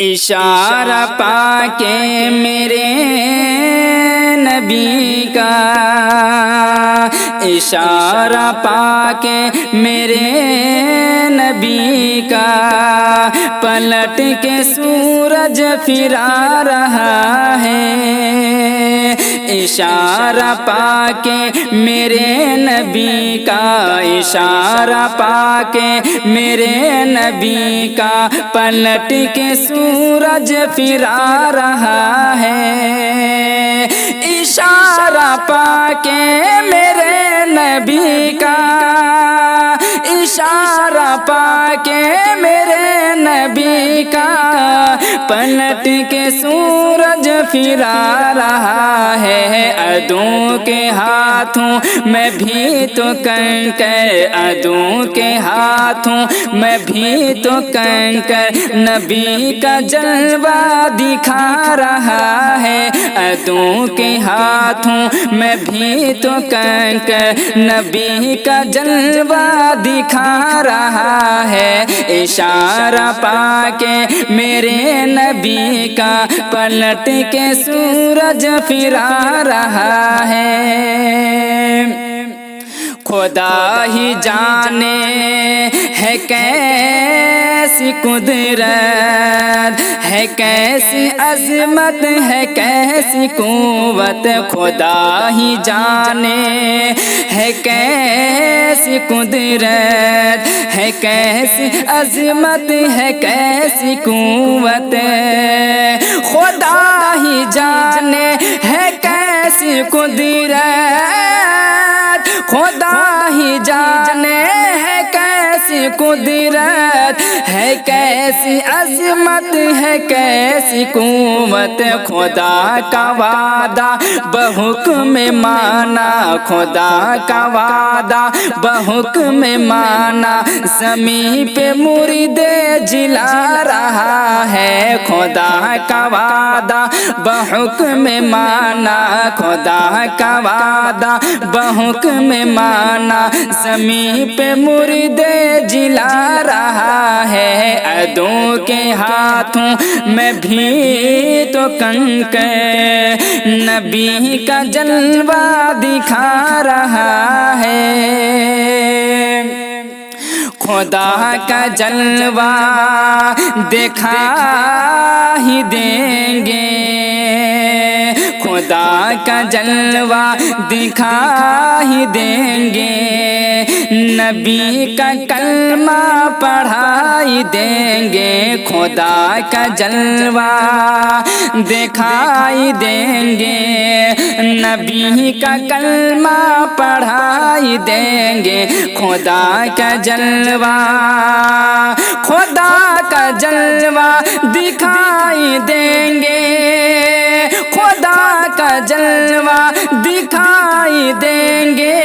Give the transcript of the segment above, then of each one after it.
اشارہ پا کے میرے نبی کا، اشارہ پا کے میرے نبی کا، پلٹ کے سورج پھرا رہا ہے، اشارہ پا کے میرے نبی کا، اشارہ پا کے میرے نبی کا، پلٹ کے سورج پھرا رہا ہے، اشارہ پا کے میرے نبی کا، اشارہ پا کے میرے نبی کا، پلٹ کے سورج پھرا رہا ہے، عدو کے ہاتھوں میں بھی تو کنکر، عدو کے ہاتھوں میں بھی تو کنکر، نبی کا جلوہ دکھا رہا ہے، عدو کے ہاتھوں میں بھی تو کنکر، نبی کا جلوہ دکھا رہا ہے، اشارہ پا کے میرے نبی کا، پلٹ کے سورج پھرا رہا ہے، خدا ہی جانے ہے کیسی قدرت ہے، کیسی عظمت ہے، کیسی قوت، خدا ہی جانے ہے کیسی قدرت ہے، کیسی عظمت ہے، کیسی قوت، خدا ہی جانے ہے کیسی قدرت، خدا ہی جانے ہے کیسی قدرت ہے، کیسی عظمت ہے، کیسی قوت، خدا کا وعدہ بحکم مانا، خدا کا وعدہ بحکم مانا، زمین پہ مردے جلا رہا ہے، خدا کا وعدہ بحکم مانا، خدا کا وعدہ بحکم مانا، زمین پہ مردے جلا رہا ہے، عدو کے ہاتھوں میں بھی تو کنکر، نبی کا جلوہ دکھا رہا ہے، خدا کا جلوہ دکھا ہی دیں گے، خدا کا جلوہ دکھا ہی دیں گے، نبی کا کلمہ پڑھائی دیں گے، خدا کا جلوہ دکھائی دیں گے، نبی کا کلمہ پڑھائی دیں گے، خدا کا جلوہ، خدا کا جلوہ دکھائی دیں گے، خدا کا جلوہ دکھائی دیں گے،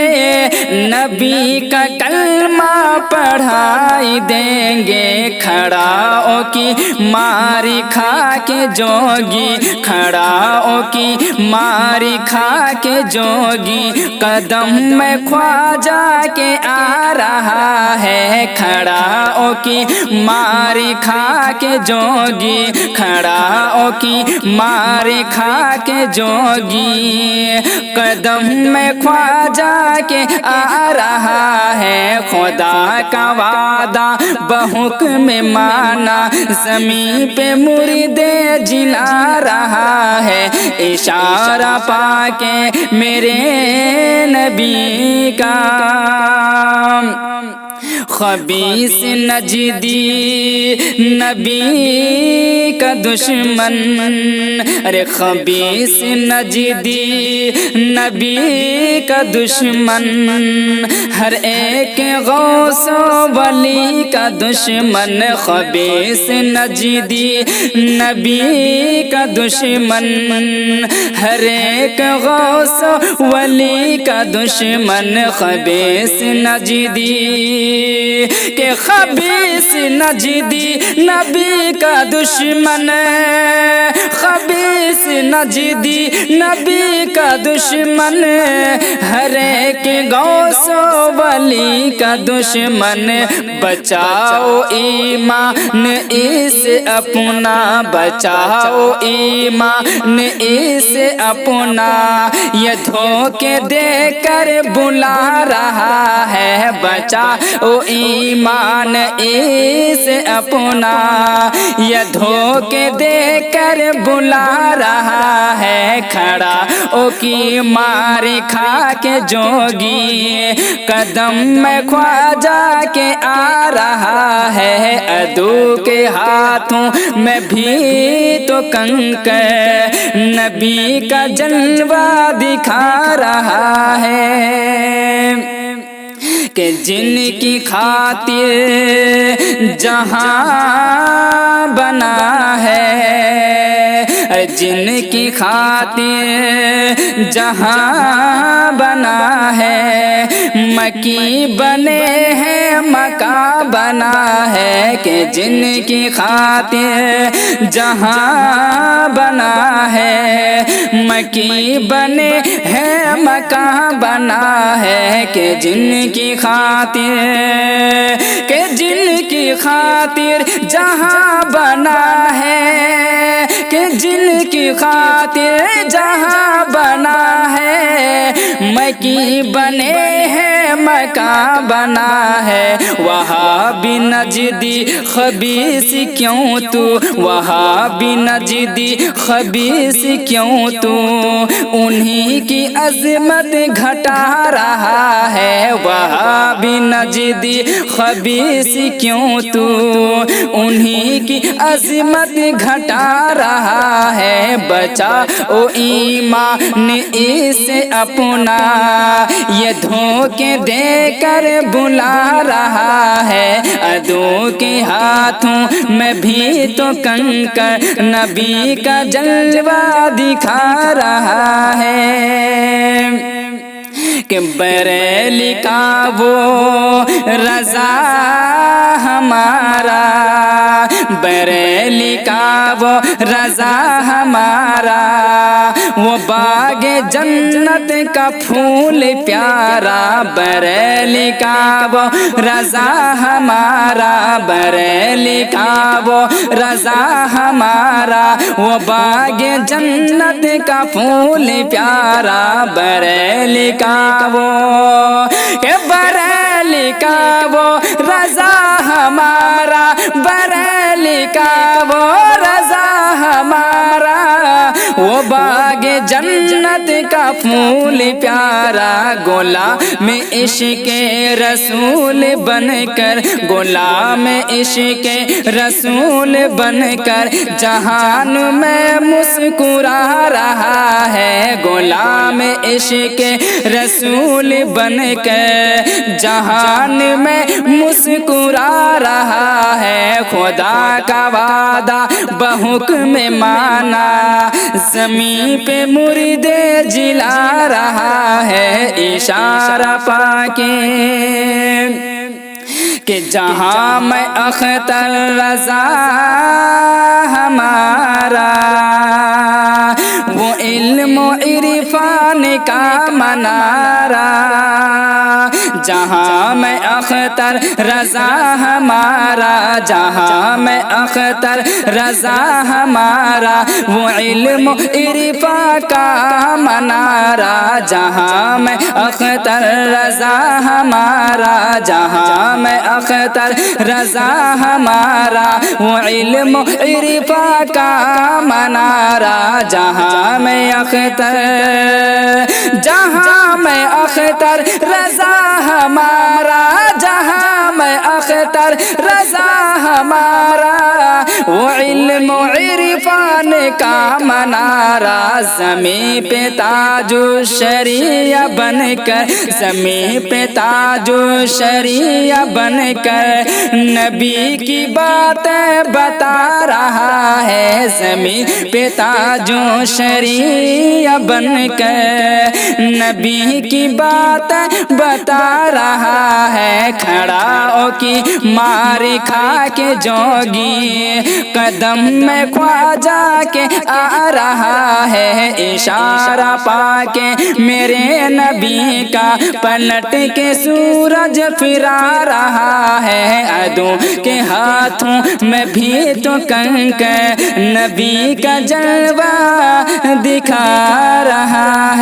نبی کا کلمہ پڑھائی دیں گے، کھڑاؤں کی ماری کھا کے جوگی، کھڑاؤں کی ماری کھا کے جوگی، قدم میں خواجہ کے آ رہا ہے، کھڑاؤں کی ماری کھا کے جوگی، کھڑاؤں کی ماری کھا کے جوگی، قدم میں خواجہ کے آ رہا ہے، خدا کا وعدہ بحکم مانا، زمین پہ مردے جلا رہا ہے، اشارہ پا کے میرے نبی کا، خبیث نجدی نبی کا دشمن، ارے خبیث نجدی نبی کا دشمن، ہر ایک غوث و ولی کا دشمن، خبیث نجدی نبی کا دشمن، ہر ایک غوث و ولی کا دشمن، خبیث نجدی کہ خبیث نجدی نبی کا دشمن، خبیث نجدی نبی کا دشمن، ہر ایک غوث و ولی کا دشمن، بچاؤ ایمان اسے اپنا، بچاؤ ایمان اسے اپنا، یہ دھوکے دے کر بلا رہا ہے، بچاؤ ایمان اسے اپنا، یہ دھوکے دے کر بلا رہا ہے، کھڑا او کی مار کھا کے جوگی، قدم میں خواجہ کے آ رہا ہے، عدو کے ہاتھوں میں بھی تو کنکر نبی کا جلوہ دکھا رہا ہے، کہ جن کی خاطر جہاں بنا ہے، جن کی خاطر جہاں بنا ہے، مکی بنے ہیں مکہ بنا ہے، کہ جن کی خاطر جہاں بنا ہے، مکی بنے ہیں مکہ بنا ہے، کہ جن کی خاطر، کہ جن کی خاطر جہاں بنا ہے، کہ جن کی خاطر جہاں بنا ہے، مکی بنے ہیں مکہ بنا ہے، وہابی نجدی خبیث کیوں تو، وہابی نجدی خبیث کیوں تو، انہی کی عظمت گھٹا رہا ہے، وہابی نجدی خبیث کیوں تو، انہی کی عظمت گھٹا رہا ہے، بچاؤ ایمان اسے اپنا، یہ دھوکے دے کر بلا رہا ہے، عدو کے ہاتھوں میں بھی تو کنکر نبی کا جلوہ دکھا رہا ہے، کہ بریلی کا وہ رضا ہمارا، بریلی کا وہ رضا ہمارا، وہ باغ جنت کا پھول پیارا، بریلی کا وہ رضا ہمارا، بریلی کا وہ رضا ہمارا، وہ باغ جنت کا پھول پیارا، بریلی کا وہ، کہ بریلی کا وہ رضا ہمارا، بریلی کا وہ رضا ہمارا، وہ باغ جنت کا پھول پیارا، غلام عشق رسول بن کر، غلام عشق رسول بن کر جہان میں مسکرا رہا ہے، غلام عشق رسول بن کر جہان میں مسکرا رہا ہے، خدا کا وعدہ بحکم مانا، زمین پہ مردے جلا رہا ہے، اشارہ پا کے، کہ جہاں میں اختر رضا ہمارا، وہ علم و عرفان کا منارہ، جہاں میں اختر رضا ہمارا، جہاں میں اختر رضا ہمارا، وہ علم و عرفان کا منارہ، جہاں میں اختر رضا ہمارا، جہاں میں اختر رضا ہمارا، وہ علم و عرفان کا منارہ، جہاں میں اختر، جہاں میں اختر رضا ہمارا، جہاں میں اختر رضا ہمارا، وہ علم و عرفان کا منارہ، زمین پہ تاج الشریعہ بن کر، زمین پہ تاج الشریعہ بن کر نبی کی باتیں بتا رہا ہے زمین پہ تاج و شریعہ بن کر، نبی کی بات بتا رہا ہے کھڑاؤں کی مار کھا کے جوگی، قدم میں خواجہ کے آ رہا ہے اشارہ پا کے میرے نبی کا، پلٹ کے سورج پھرا رہا ہے عدو کے ہاتھوں میں بھی تو کنکر، نبی کا جلوہ دکھا رہا